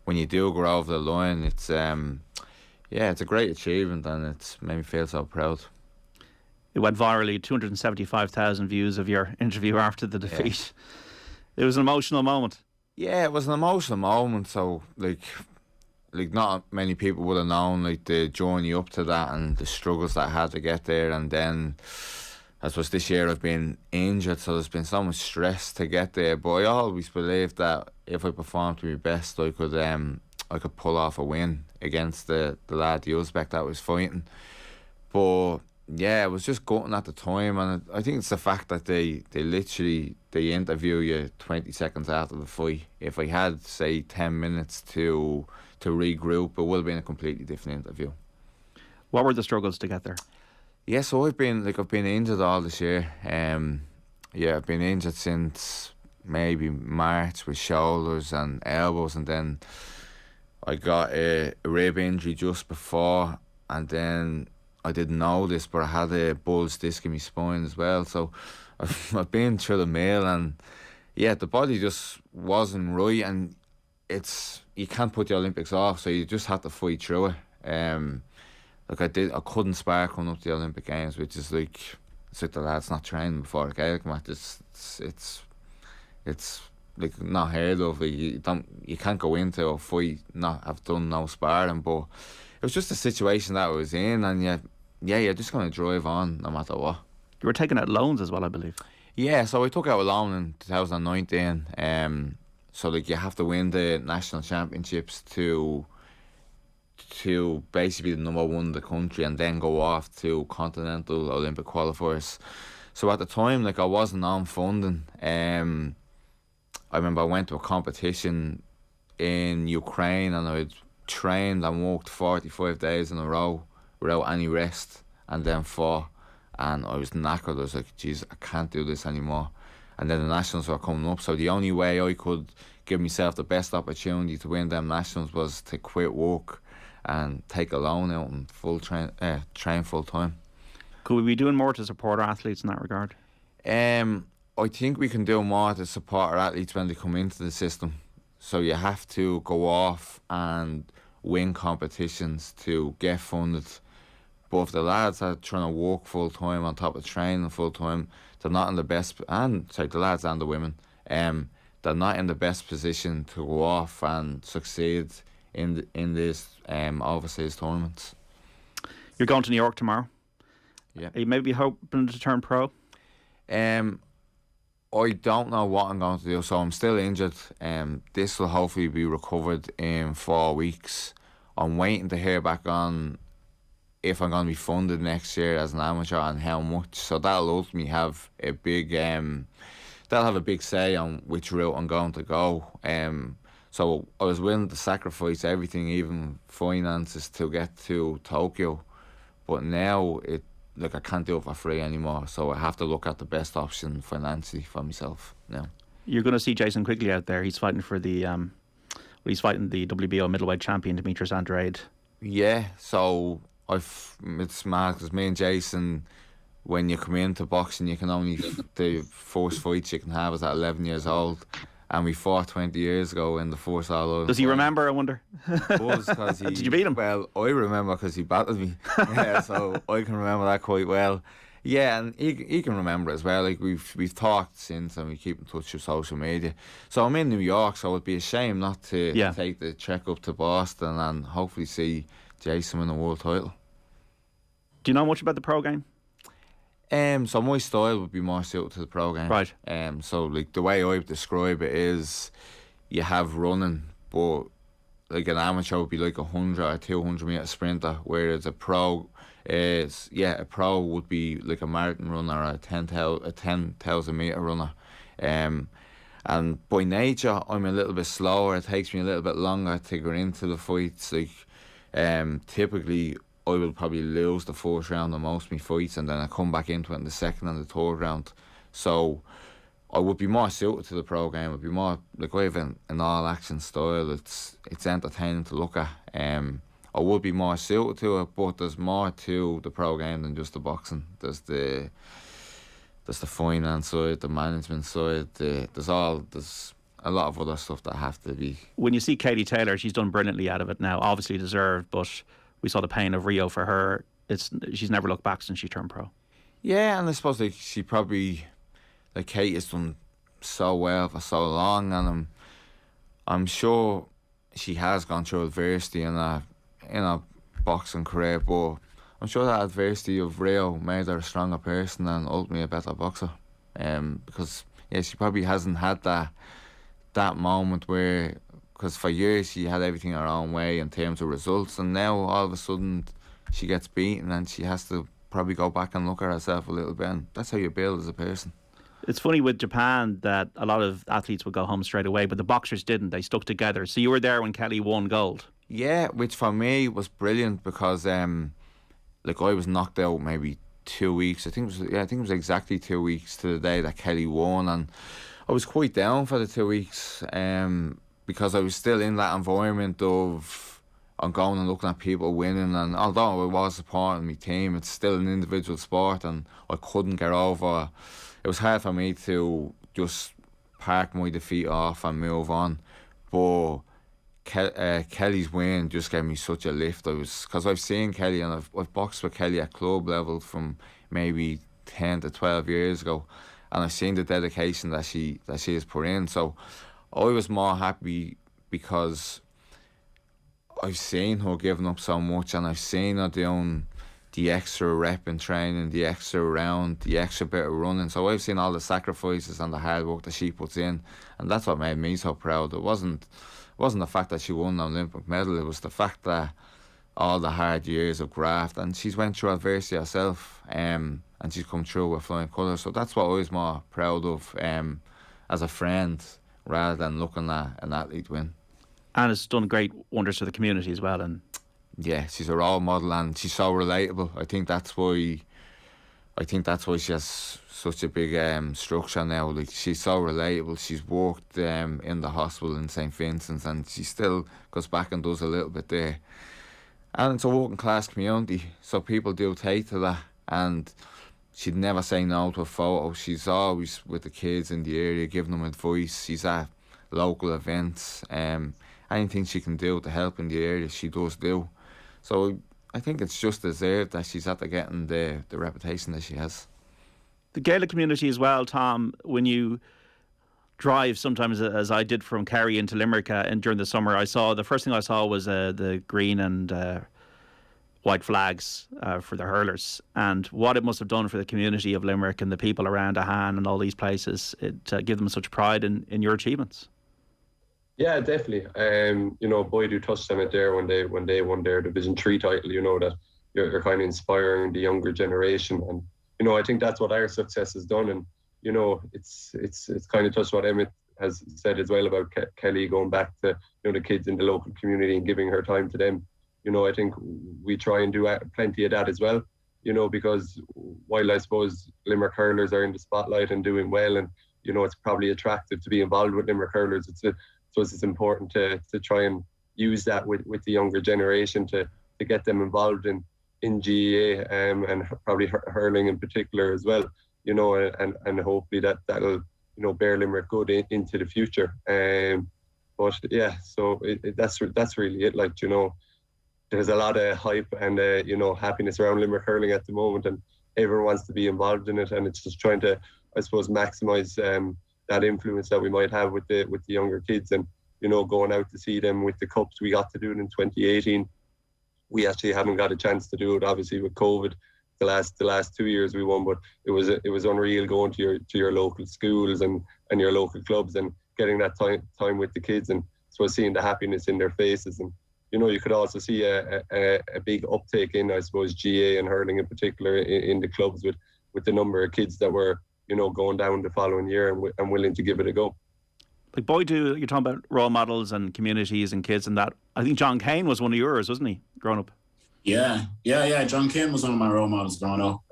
when you do go over the line, it's it's a great achievement, and it's made me feel so proud. It went virally, 275,000 views of your interview after the defeat. Yeah. It was an emotional moment. Yeah, it was an emotional moment. So like not many people would have known like the journey up to that and the struggles that I had to get there. And then I suppose this year I've been injured, so there's been so much stress to get there. But I always believed that if I performed to my best, I could pull off a win against the lad, the Uzbek that was fighting. But yeah, it was just gutting at the time, and I think it's the fact that they interview you 20 seconds after the fight. If I had, say, 10 minutes to regroup, it would have been a completely different interview. What were the struggles to get there? Yeah, so I've been injured all this year. I've been injured since maybe March with shoulders and elbows, and then I got a rib injury just before, and then I didn't know this, but I had a bulged disc in my spine as well. So I've been through the mill, and yeah, the body just wasn't right, and you can't put the Olympics off, so you just have to fight through it. I couldn't spar coming up to the Olympic Games, which is like, it's like the lads not training before a Gaelic match. It's like not heard of. Like, you can't go into a fight not have done no sparring, but it was just a situation that I was in, and you're just going to drive on no matter what. You were taking out loans as well, I believe. Yeah, so I took out a loan in 2019. So like you have to win the national championships to basically be the number one in the country, and then go off to continental Olympic qualifiers. So at the time, like, I wasn't on funding. I remember I went to a competition in Ukraine, and I'd trained and worked 45 days in a row without any rest, and then fought, and I was knackered. I was like, geez, I can't do this anymore. And then the nationals were coming up, so the only way I could give myself the best opportunity to win them nationals was to quit work and take a loan out and train full time. Could we be doing more to support our athletes in that regard? I think we can do more to support our athletes when they come into the system. So you have to go off and win competitions to get funded. But if the lads are trying to work full time on top of training full time, they're not in the best, the lads and the women, they're not in the best position to go off and succeed in these overseas tournaments. You're going to New York tomorrow. Yeah. Are you maybe hoping to turn pro? I don't know what I'm going to do, so I'm still injured. This will hopefully be recovered in 4 weeks. I'm waiting to hear back on if I'm going to be funded next year as an amateur and how much. So that'll ultimately have a big say on which route I'm going to go. So I was willing to sacrifice everything, even finances, to get to Tokyo. But now I can't do it for free anymore, so I have to look at the best option financially for myself now. You're going to see Jason Quigley out there. He's fighting for the WBO middleweight champion Demetrius Andrade. Yeah, so it's mad because me and Jason, when you come into boxing, you can only the first fights you can have is at 11 years old. And we fought 20 years ago in the first all. Does he remember, I wonder? Did you beat him? Well, I remember because he battled me. Yeah, so I can remember that quite well. Yeah, and he can remember as well. Like we've talked since, and we keep in touch with social media. So I'm in New York, so it'd be a shame not to take the trek up to Boston and hopefully see Jason win the world title. Do you know much about the pro game? So my style would be more suited to the pro game. Right. So like the way I describe it is, you have running, but like an amateur would be like 100 or 200 metre sprinter, whereas a pro would be like a marathon runner or a 10,000 metre runner. And by nature, I'm a little bit slower. It takes me a little bit longer to get into the fights. Like typically, I will probably lose the first round of most of my fights, and then I come back into it in the second and the third round. So I would be more suited to the pro game. I'd be more like I have an all-action style. It's entertaining to look at. I would be more suited to it, but there's more to the pro game than just the boxing. There's the finance side, the management side. There's a lot of other stuff that have to be. When you see Katie Taylor, she's done brilliantly out of it now. Obviously deserved, but we saw the pain of Rio for her. She's never looked back since she turned pro. Yeah, and I suppose she probably, Kate has done so well for so long, and I'm sure she has gone through adversity in a boxing career, but I'm sure that adversity of Rio made her a stronger person and ultimately a better boxer. Because she probably hasn't had that moment where. Because for years she had everything her own way in terms of results, and now all of a sudden she gets beaten and she has to probably go back and look at herself a little bit, and that's how you build as a person. It's funny with Japan that a lot of athletes would go home straight away, but the boxers didn't. They stuck together. So you were there when Kelly won gold. Yeah, which for me was brilliant because I was knocked out maybe 2 weeks. I think it was exactly 2 weeks to the day that Kelly won, and I was quite down for the 2 weeks. Because I was still in that environment of I'm going and looking at people winning, and although I was supporting my team, it's still an individual sport, and I couldn't get over. It was hard for me to just park my defeat off and move on. But Kelly's win just gave me such a lift. Because I've seen Kelly, and I've boxed with Kelly at club level from maybe 10 to 12 years ago, and I've seen the dedication that she has put in. So I was more happy because I've seen her giving up so much, and I've seen her doing the extra rep in training, the extra round, the extra bit of running. So I've seen all the sacrifices and the hard work that she puts in, and that's what made me so proud. It wasn't the fact that she won an Olympic medal, it was the fact that all the hard years of graft, and she's went through adversity herself, and she's come through with flying colours. So that's what I was more proud of as a friend, rather than looking at an athlete win. And it's done great wonders for the community as well. And yeah, she's a role model and she's so relatable. I think that's why she has such a big structure now. Like, she's so relatable. She's worked in the hospital in St. Vincent's, and she still goes back and does a little bit there. And it's a working class community, so people do take to that. And she'd never say no to a photo. She's always with the kids in the area, giving them advice. She's at local events. Anything she can do to help in the area, she does do. So I think it's just deserved that she's after getting the reputation that she has. The Gaelic community as well, Tom, when you drive sometimes, as I did from Kerry into Limerick and during the summer, the first thing I saw was the green and white flags for the hurlers, and what it must have done for the community of Limerick and the people around Ahan and all these places. It give them such pride in your achievements. Yeah, definitely. Boidu touched on it there when they won their Division 3 title. That you're kind of inspiring the younger generation, and I think that's what our success has done. And it's kind of touched what Emmet has said as well about Kelly going back to the kids in the local community and giving her time to them. I think we try and do plenty of that as well. Because while I suppose Limerick hurlers are in the spotlight and doing well, and it's probably attractive to be involved with Limerick hurlers, it's important to try and use that with the younger generation to get them involved in GAA and probably hurling in particular as well, and hopefully that'll bear Limerick good into the future. But yeah, so that's really it. Like, there's a lot of hype and happiness around Limerick hurling at the moment, and everyone wants to be involved in it, and it's just trying to, I suppose, maximise that influence that we might have with the younger kids, and going out to see them with the cups. We got to do it in 2018. We actually haven't got a chance to do it, obviously, with COVID. The last 2 years we won, but it was unreal going to your local schools and your local clubs and getting that time with the kids, and so seeing the happiness in their faces. And you could also see a big uptake in, I suppose, GA and hurling in particular in the clubs with the number of kids that were going down the following year and willing to give it a go. Like Boidu, you're talking about role models and communities and kids and that. I think John Kane was one of yours, wasn't he, growing up? Yeah. John Kane was one of my role models growing up.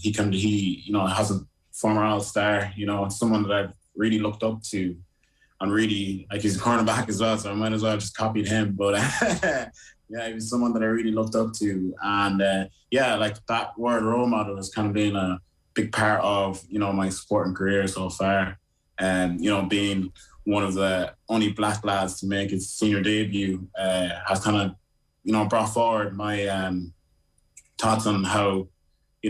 He has a former All-Star. It's someone that I've really looked up to, and really, like, he's a cornerback as well, so I might as well just copied him. But yeah, he was someone that I really looked up to, and like that word role model has kind of been a big part of my sporting career so far. And being one of the only black lads to make his senior debut has kind of brought forward my thoughts on how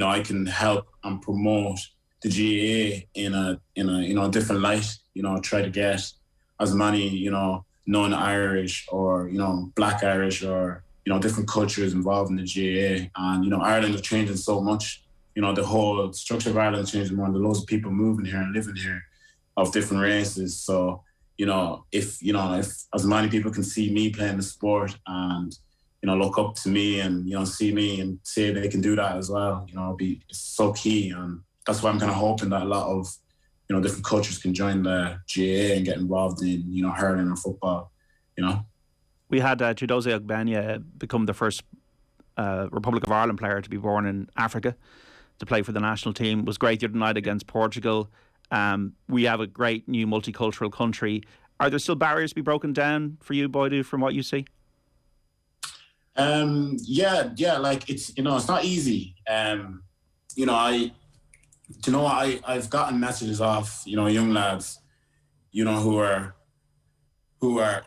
I can help and promote the GAA in a different light. Try to get as many non-Irish or Black Irish or different cultures involved in the GAA. And Ireland is changing so much. The whole structure of Ireland is changing more. There are loads of people moving here and living here of different races. So if as many people can see me playing the sport and look up to me and see me and say they can do that as well, it's so key. And that's why I'm kind of hoping that a lot of different cultures can join the GAA and get involved in hurling or football. We had Chidozie Ogbenya become the first Republic of Ireland player to be born in Africa to play for the national team. It was great the other night against Portugal. We have a great new multicultural country. Are there still barriers to be broken down for you, Boidu, from what you see? Like it's not easy. I've gotten messages off young lads who are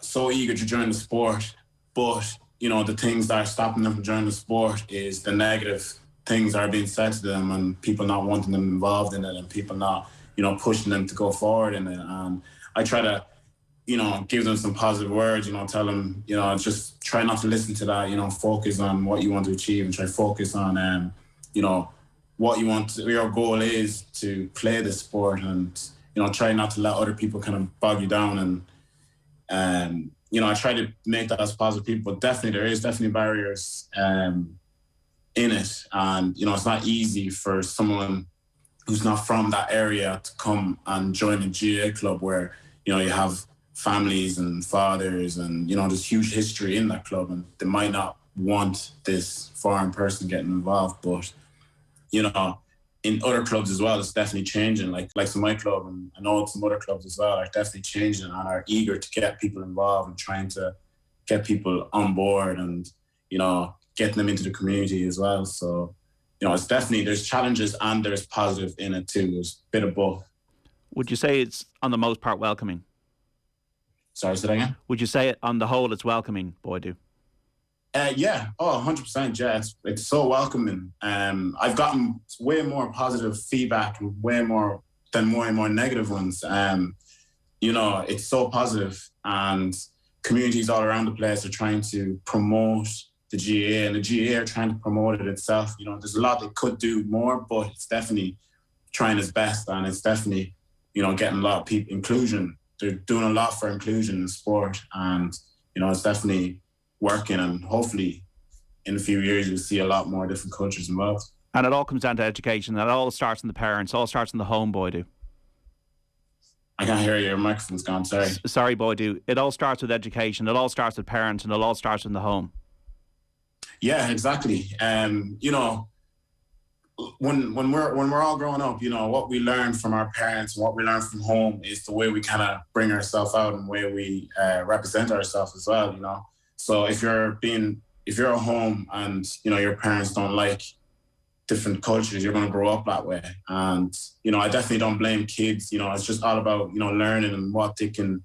so eager to join the sport, but the things that are stopping them from joining the sport is the negative things that are being said to them, and people not wanting them involved in it, and people not pushing them to go forward in it. And I try to give them some positive words, tell them, just try not to listen to that, focus on what you want to achieve and try to focus on, what you want your goal is to play the sport, and, try not to let other people kind of bog you down. And, I try to make that as positive people, but definitely there is barriers in it. And, it's not easy for someone who's not from that area to come and join a GAA club where, you have families and fathers and, there's huge history in that club, and they might not want this foreign person getting involved. But, in other clubs as well, it's definitely changing. Like some my club, and I know some other clubs as well are definitely changing and are eager to get people involved and trying to get people on board and, getting them into the community as well. So, it's definitely, there's challenges and there's positive in it too. There's a bit of both. Would you say it's on the most part welcoming? Sorry, say that again? Would you say on the whole it's welcoming, Boidu? Yeah, 100%. Yeah, it's so welcoming. I've gotten way more positive feedback and way more negative ones. It's so positive, and communities all around the place are trying to promote the GAA, and the GAA are trying to promote it itself. There's a lot they could do more, but it's definitely trying its best, and it's definitely, getting a lot of people inclusion. They're doing a lot for inclusion in sport, and it's definitely working, and hopefully in a few years you'll see a lot more different cultures involved. And it all comes down to education. It all starts in the parents, all starts in the home, Boidu. I can't hear you, your microphone's gone, sorry. Sorry, Boidu. It all starts with education, it all starts with parents, and it all starts in the home. Yeah, exactly. When we're all growing up, what we learn from our parents and what we learn from home is the way we kind of bring ourselves out and the way we represent ourselves as well, So if you're at home and, your parents don't like different cultures, you're going to grow up that way. And, I definitely don't blame kids. It's just all about, learning and what they can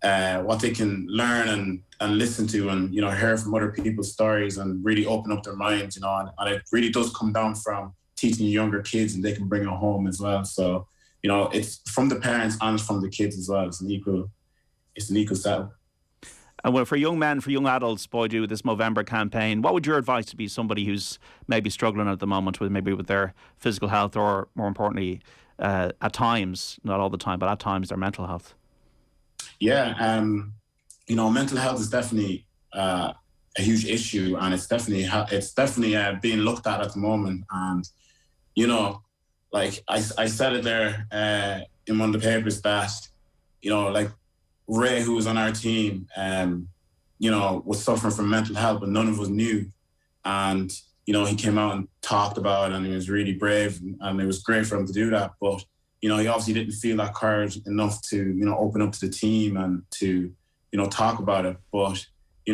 learn and listen to and, hear from other people's stories and really open up their minds, and it really does come down from teaching younger kids, and they can bring it home as well. So, it's from the parents and from the kids as well. It's an equal setup. And for young men, for young adults, Boidu, this Movember campaign, what would your advice be somebody who's maybe struggling at the moment with their physical health, or more importantly, at times, not all the time, but at times their mental health? Yeah, mental health is definitely a huge issue, and it's definitely being looked at the moment. And like I said it there in one of the papers that like Ray, who was on our team, was suffering from mental health, but none of us knew. And he came out and talked about it, and he was really brave, and it was great for him to do that. But he obviously didn't feel that courage enough to open up to the team and to talk about it. But he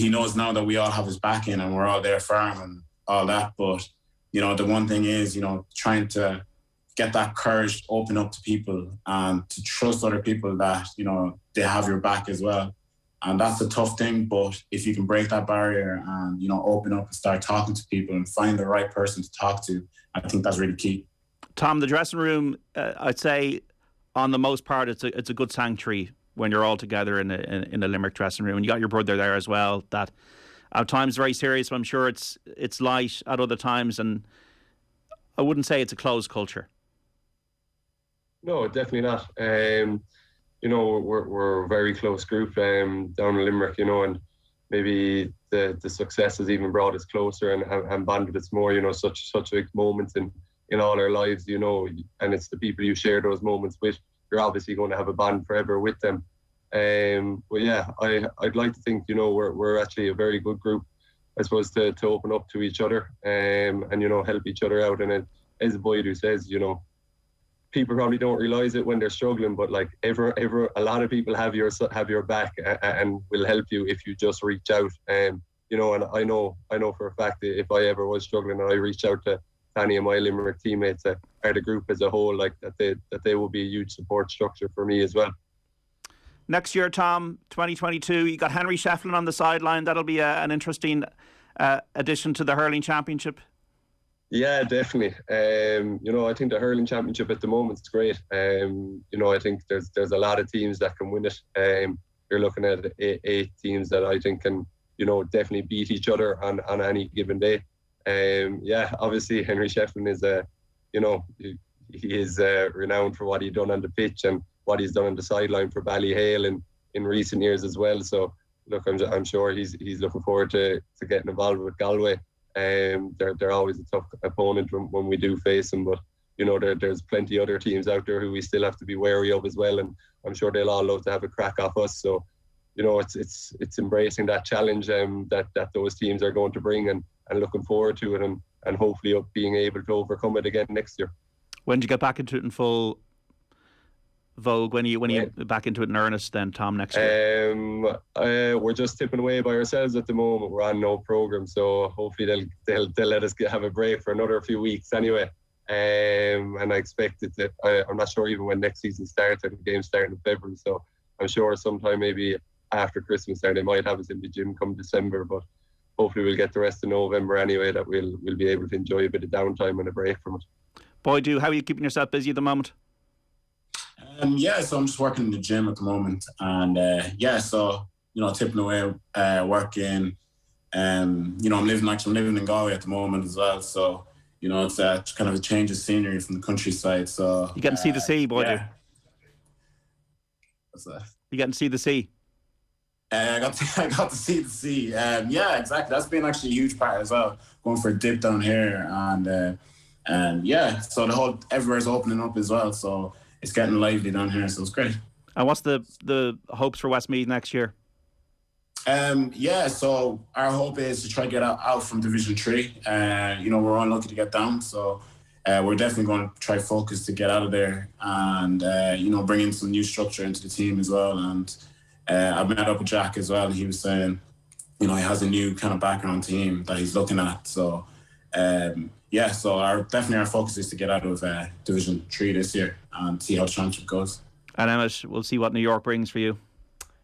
knows now that we all have his backing and we're all there for him and all that. But the one thing is trying to get that courage to open up to people and to trust other people that they have your back as well. And that's a tough thing, but if you can break that barrier and open up and start talking to people and find the right person to talk to, I think that's really key. Tom, the dressing room, I'd say on the most part it's a good sanctuary when you're all together in a Limerick dressing room. And you got your brother there as well, that at times very serious, but I'm sure it's light at other times, and I wouldn't say it's a closed culture. No, definitely not. We're a very close group down in Limerick, and maybe the success has even brought us closer and bonded us more, such big moments in all our lives, and it's the people you share those moments with. You're obviously going to have a bond forever with them. But yeah, I'd like to think, we're actually a very good group, I suppose, to open up to each other and help each other out. And as Boidu says, people probably don't realise it when they're struggling, but like a lot of people have your back and will help you if you just reach out. And I know for a fact that if I ever was struggling and I reached out to any of my Limerick teammates or the group as a whole, like that they will be a huge support structure for me as well. Next year, Tom, 2022, you got Henry Sheffield on the sideline. That'll be an interesting addition to the hurling championship. Yeah, definitely. I think the hurling championship at the moment is great. I think there's a lot of teams that can win it. You're looking at eight teams that I think can, definitely beat each other on any given day. Obviously Henry Sheffield is he is renowned for what he's done on the pitch and what he's done on the sideline for Ballyhale in recent years as well. So look, I'm sure he's looking forward to getting involved with Galway. They're always a tough opponent when we do face them, but there's plenty other teams out there who we still have to be wary of as well, and I'm sure they'll all love to have a crack off us. So it's embracing that challenge that those teams are going to bring and looking forward to it and hopefully being able to overcome it again next year. When do you get back into it in full vogue when you back into it in earnest then, Tom, next year? We're just tipping away by ourselves at the moment. We're on no programme, so hopefully they'll let us have a break for another few weeks anyway. And I expect it to, I'm not sure even when next season starts. I think the game's starting in February, so I'm sure sometime maybe after Christmas there they might have us in the gym come December, but hopefully we'll get the rest of November anyway, that we'll be able to enjoy a bit of downtime and a break from it. Boidu, how are you keeping yourself busy at the moment? So I'm just working in the gym at the moment, and so tipping away, working. I'm living in Galway at the moment as well, so it's kind of a change of scenery from the countryside. So you getting to see the sea, Boidu? Yeah. What's that? You getting to see the sea? I got to see the sea. Yeah, exactly. That's been actually a huge part as well. Going for a dip down here, so everywhere's opening up as well. So it's getting lively down here, so it's great. And what's the hopes for Westmeath next year? So our hope is to try to get out from Division 3. We're unlucky to get down, so we're definitely going to try focus to get out of there and bring in some new structure into the team as well. And I've met up with Jack as well, and he was saying, he has a new kind of background team that he's looking at. So so our focus is to get out of Division 3 this year and see how the championship goes. And Emmet, we'll see what New York brings for you.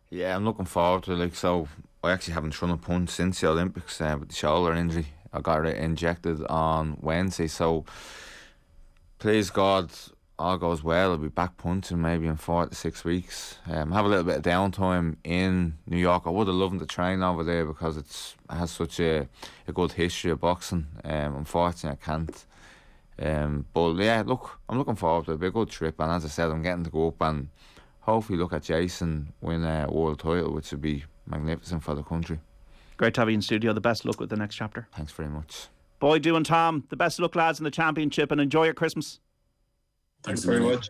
Yeah, I'm looking forward to it. So I actually haven't thrown a punch since the Olympics with the shoulder injury. I got it injected on Wednesday, so please God, all goes well. I'll be back punching maybe in 4 to 6 weeks. Have a little bit of downtime in New York. I would have loved to train over there because it has such a good history of boxing. Unfortunately, I can't. But yeah, look, I'm looking forward to it. It'll be a good trip, and as I said, I'm getting to go up and hopefully look at Jason win a world title, which would be magnificent for the country. Great to have you in studio. The best of luck with the next chapter. Thanks very much. Boidu and Tom, the best of luck, lads, in the championship, and enjoy your Christmas. Thanks very much.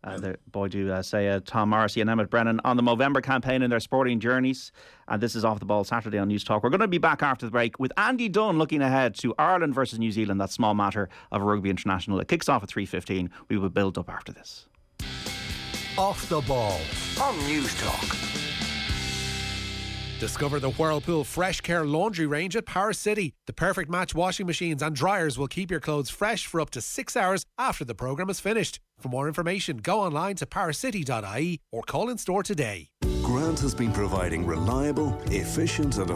Boidu Sayeh, Tom Morrissey and Emmet Brennan on the Movember campaign in their sporting journeys. And this is Off the Ball Saturday on News Talk. We're going to be back after the break with Andy Dunn looking ahead to Ireland versus New Zealand, that small matter of a rugby international. It kicks off at 3:15. We will build up after this. Off the Ball on News Talk. Discover the Whirlpool Fresh Care laundry range at Power City. The perfect match washing machines and dryers will keep your clothes fresh for up to 6 hours after the programme is finished. For more information, go online to powercity.ie or call in store today. Grant has been providing reliable, efficient and